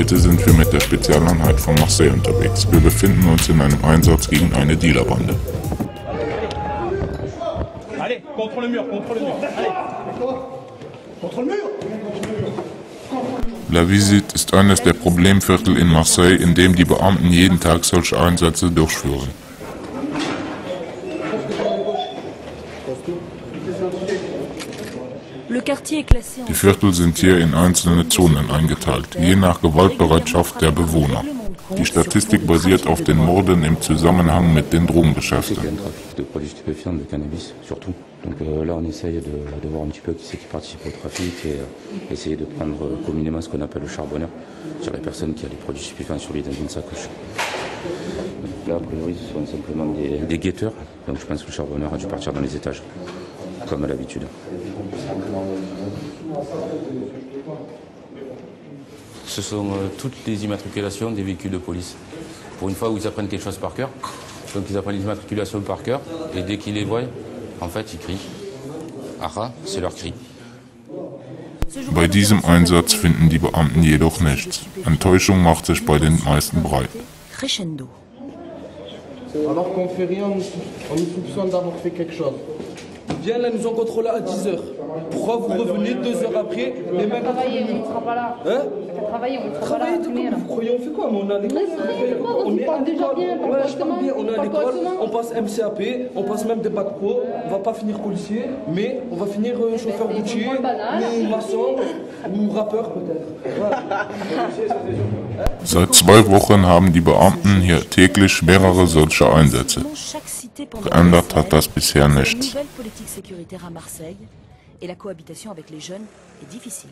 Heute sind wir mit der Spezialeinheit von Marseille unterwegs. Wir befinden uns in einem Einsatz gegen eine Dealerbande. Allez, contre le mur, contre le mur. Allez. Contre le mur. La Visite ist eines der Problemviertel in Marseille, in dem die Beamten jeden Tag solche Einsätze durchführen. Die Viertel sind hier in einzelne Zonen eingeteilt, je nach Gewaltbereitschaft der Bewohner. Die Statistik basiert auf den Morden im Zusammenhang mit den Drogengeschäften. Donc là, on essaye de voir un petit peu qui c'est qui participe au trafic et essayer de prendre communément ce qu'on appelle le charbonneur sur les personnes qui ont des produits stupéfiants sur lui dans une sacoche. Donc là, a priori, ce sont simplement des guetteurs. Donc je pense que le charbonneur a dû partir dans les étages, comme à l'habitude. Ce sont toutes les immatriculations des véhicules de police. Pour une fois où ils apprennent quelque chose par cœur, donc ils apprennent les immatriculations par cœur et dès qu'ils les voient, en fait, ils crient. Aha, c'est leur cri. Bei diesem Einsatz finden die Beamten jedoch nichts. Enttäuschung macht sich bei den meisten breit. Crescendo. Alors qu'on fait rien, on nous soupçonne d'avoir fait quelque chose. Viens là, nous ont contrôlé à 10h. Pourquoi vous revenez 2 heures après? Les mecs travailler, on ne sera pas là. Hein? Travailler, on ne sera pas là. Vous croyez, on fait quoi? On a l'école. On est à l'école. Ouais, je parle bien, on est à l'école, on passe MCAP, on passe même des bacs pro. On va pas finir policier, mais on va finir chauffeur routier, ou maçon, ou rappeur peut-être. Seit 2 Wochen haben die Beamten hier täglich mehrere solcher Einsätze. Geändert hat das bisher nichts. Et la cohabitation avec les jeunes est difficile.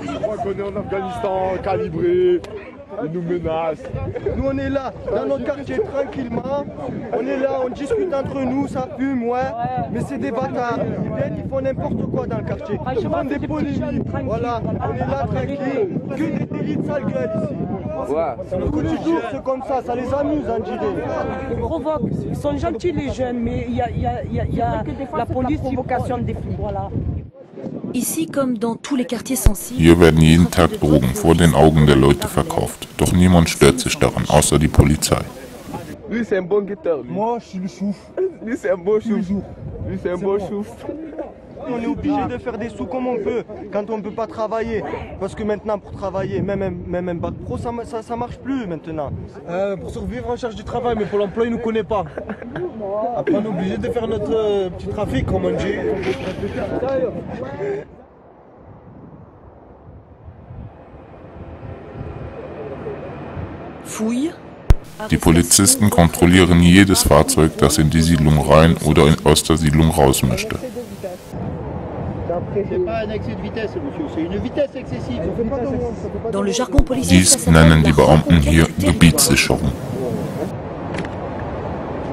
Je crois qu'on est en Afghanistan, calibré, ils nous menacent. Nous on est là, dans notre quartier tranquillement, on est là, on discute entre nous, ça fume, ouais, mais c'est des bâtards. Ils viennent, ils font n'importe quoi dans le quartier. Ils font des polémiques, voilà, on est là tranquille, que des délits de sale gueule ici. Ouais. Le quotidien, c'est comme ça les amuse, on dirait. Ils provoquent, ils sont gentils les jeunes, mais il y a la police, provocation des flics, voilà. Ici, comme dans tous les quartiers sensibles, Hier werden jeden Tag Drogen vor den Augen der Leute verkauft. Doch niemand stört sich daran, außer die Polizei. Lui c'est un bon guetteur. Moi je suis le chouf. Lui c'est un bon chouf. Lui c'est un bon chouf. On est obligé de faire des sous comme on peut quand on ne peut pas travailler. Parce que maintenant pour travailler, même un bac pro ça marche plus maintenant. Pour survivre on cherche du travail mais pour l'emploi il ne nous connaît pas. Après on est obligé de faire notre petit trafic comme on dit. fouillent. Die Polizisten kontrollieren jedes Fahrzeug, das in die Siedlung rein oder aus der Siedlung raus möchte. Dans le jargon policier, Dies nennen die Beamten hier Gebietssicherung.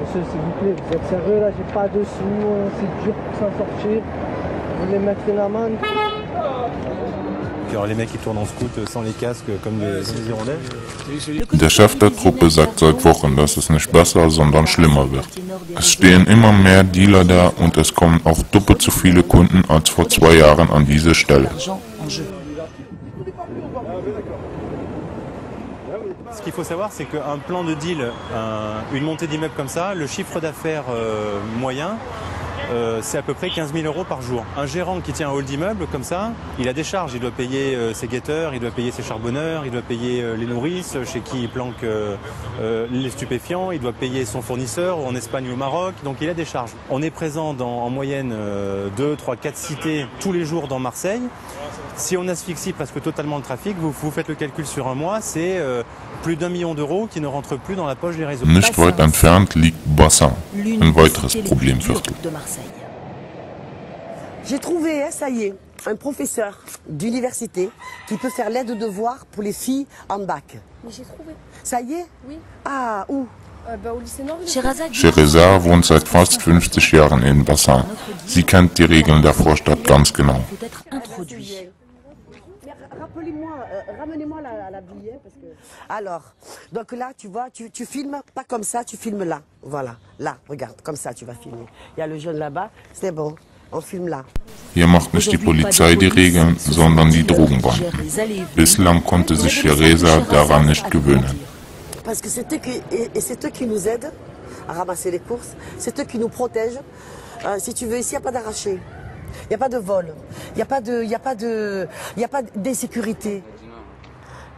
Monsieur, s'il vous plaît, vous êtes sérieux là, j'ai pas de sous, c'est dur pour s'en sortir. Vous voulez mettre une amende? Alors les mecs qui tournent en scout sans les casques comme des hirondelles. Der Chef der Truppe sagt seit Wochen, dass es nicht besser, sondern schlimmer wird. Es stehen immer mehr Dealer da und es kommen auch doppelt so viele Kunden als vor 2 Jahren an diese Stelle. Ce qu'il faut savoir, c'est qu'un plan de deal, une montée d'immeuble comme ça, le chiffre d'affaires moyen, c'est à peu près 15 000 € par jour. Un gérant qui tient un hall d'immeuble comme ça, il a des charges. Il doit payer ses guetteurs, il doit payer ses charbonneurs, il doit payer les nourrices chez qui il planque les stupéfiants, il doit payer son fournisseur en Espagne ou au Maroc. Donc il a des charges. On est présent en moyenne 2, 3, 4 cités tous les jours dans Marseille. Si on asphyxie presque totalement le trafic, vous faites le calcul sur un mois, c'est plus d'1 million d'euros qui ne rentrent plus dans la poche des réseaux. Nicht weit entfernt liegt Bassin, ein weiteres Problemviertel. J'ai trouvé, ça y est, un professeur d'université qui peut faire l'aide de devoir pour les filles en bac. Mais j'ai trouvé. Ça y est? Oui. Ah, où? Au lycée Nord. Sherazade wohnt seit fast 50 Jahren in Bassin. Sie kennt die Regeln der Vorstadt ganz genau. Ramenez-moi la billet parce que... Alors, donc là, tu vois, tu filmes, pas comme ça, tu filmes là. Voilà, là, regarde, comme ça tu vas filmer. Il y a le jeune là-bas, c'est bon, on filme là. Hier macht nicht die Polizei die Regeln, sondern die Drogenbanden. Bislang konnte sich Shereza daran nicht gewöhnen. Parce que c'est eux qui nous aident à ramasser les courses, c'est eux qui nous protègent. Si tu veux, ici, il n'y a pas d'arraché, il n'y a pas de vol, il n'y a pas d'insécurité.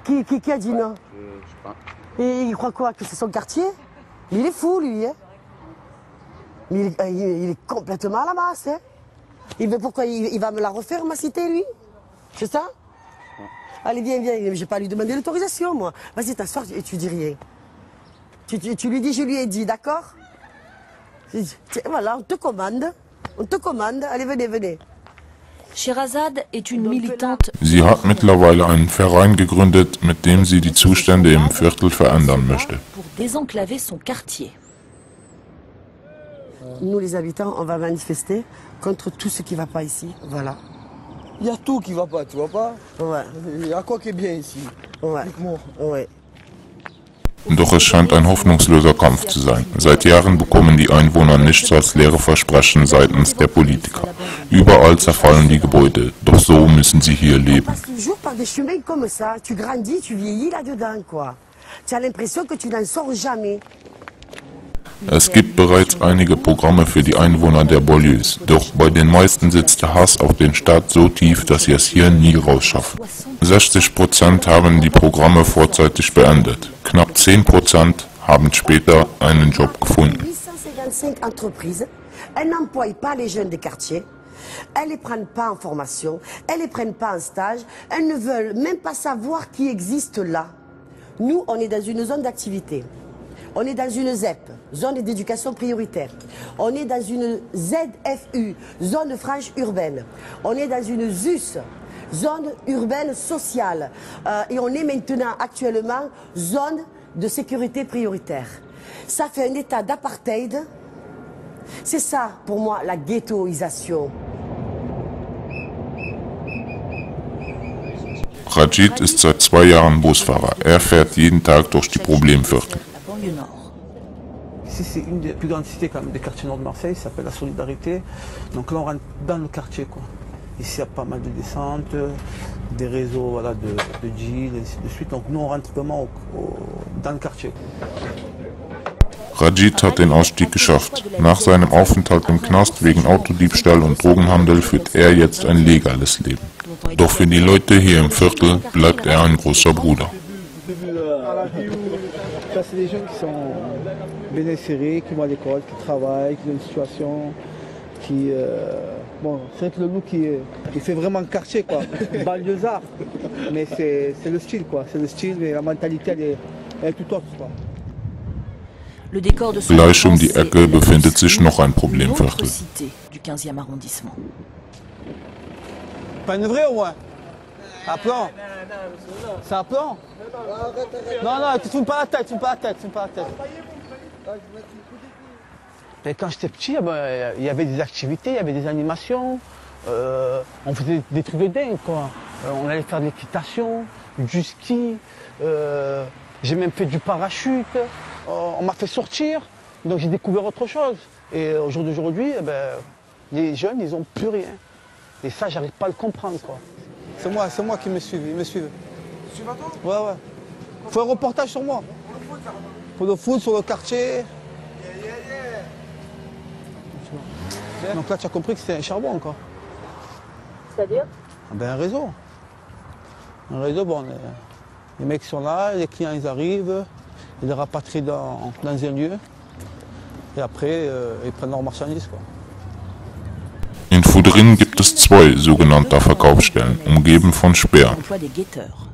Qui a dit non? Je sais pas. Et il croit quoi? Que c'est son quartier? Mais il est fou, lui. Hein? Mais il est complètement à la masse. Hein? Pourquoi il va me la refaire, ma cité, lui? C'est ça? Allez, viens. Je vais pas lui demander l'autorisation, moi. Vas-y, t'assois et tu dis rien. Tu lui dis, je lui ai dit, d'accord? Voilà, on te commande. Allez, venez. Sherazade est une militante. Sie hat mittlerweile einen Verein gegründet, mit dem sie die Zustände im Viertel verändern möchte. Pour désenclaver son quartier. Nous, les habitants, on va manifester contre tout ce qui ne va pas ici. Voilà. Il y a tout qui ne va pas, tu vois pas? Ouais. Il y a quoi qui est bien ici? Ouais. Doch es scheint ein hoffnungsloser Kampf zu sein. Seit Jahren bekommen die Einwohner nichts als leere Versprechen seitens der Politiker. Überall zerfallen die Gebäude, doch so müssen sie hier leben. On passe toujours par des chemins comme ça. Tu grandis, tu vieillis là-dedans, quoi. Tu as l'impression que tu n'en sors jamais. Es gibt bereits einige Programme für die Einwohner der Banlieues, doch bei den meisten sitzt der Hass auf den Staat so tief, dass sie es hier nie rausschaffen. 60% haben die Programme vorzeitig beendet. Knapp 10% haben später einen Job gefunden. 855 entreprises, elles n'emploient pas les jeunes des quartiers, elles ne les prennent pas en formation, elles ne les prennent pas en stage, elles ne veulent même pas savoir qui existe là. Nous, on est dans une zone d'activité. On est dans une ZEP, zone d'éducation prioritaire. On est dans une ZFU, zone franche urbaine. On est dans une ZUS, zone urbaine sociale. Et on est maintenant actuellement zone de sécurité prioritaire. Ça fait un état d'apartheid. C'est ça pour moi la ghettoisation. Rajid ist seit 2 Jahren Busfahrer. Er fährt jeden Tag durch die Problemviertel. Ici, c'est une des plus grandes cités quand même des quartiers nord de Marseille, ça s'appelle la Solidarité. Donc là, on rentre dans le quartier, quoi. Ici, il y a pas mal de descentes, des réseaux voilà, de deals, et ainsi de suite. Donc nous, on rentre vraiment dans le quartier. Rajid hat den Ausstieg geschafft. Nach seinem Aufenthalt im Knast wegen Autodiebstahl und Drogenhandel führt er jetzt ein legales Leben. Doch für die Leute hier im Viertel bleibt er ein großer Bruder. Ça, c'est des jeunes qui sont bien insérés, qui vont à l'école, qui travaillent, qui ont une situation, qui... bon, c'est vrai que le look, il fait vraiment quartier, quoi. Banlieusard. Mais c'est le style, quoi. C'est le style, mais la mentalité, elle est tout autre, quoi. Gleich um die Ecke befindet sich noch ein Problemviertel. Du 15e arrondissement. Pas une vraie au moins? À plan? C'est un plan? Non, tu te fous pas la tête, Et quand j'étais petit, il y avait des activités, il y avait des animations, on faisait des trucs de dingue, quoi. On allait faire de l'équitation, du ski, j'ai même fait du parachute, on m'a fait sortir, donc j'ai découvert autre chose. Et au jour d'aujourd'hui, les jeunes, ils n'ont plus rien. Et ça, j'arrive pas à le comprendre, quoi. C'est moi qui me suivent, ils me suivent. Tu suives à toi? Ouais. Faut un reportage sur moi. Pour le foot, sur le quartier. Donc là, tu as compris que c'est un charbon, encore. C'est-à-dire? Un réseau. Un réseau, bon, les mecs sont là, les clients, ils arrivent, ils les rapatrient dans un lieu. Et après, ils prennent leurs marchandises, quoi. In Fudrin gibt es 2 sogenannte Verkaufsstellen, umgeben von Sperren. L'emploi des guetteurs.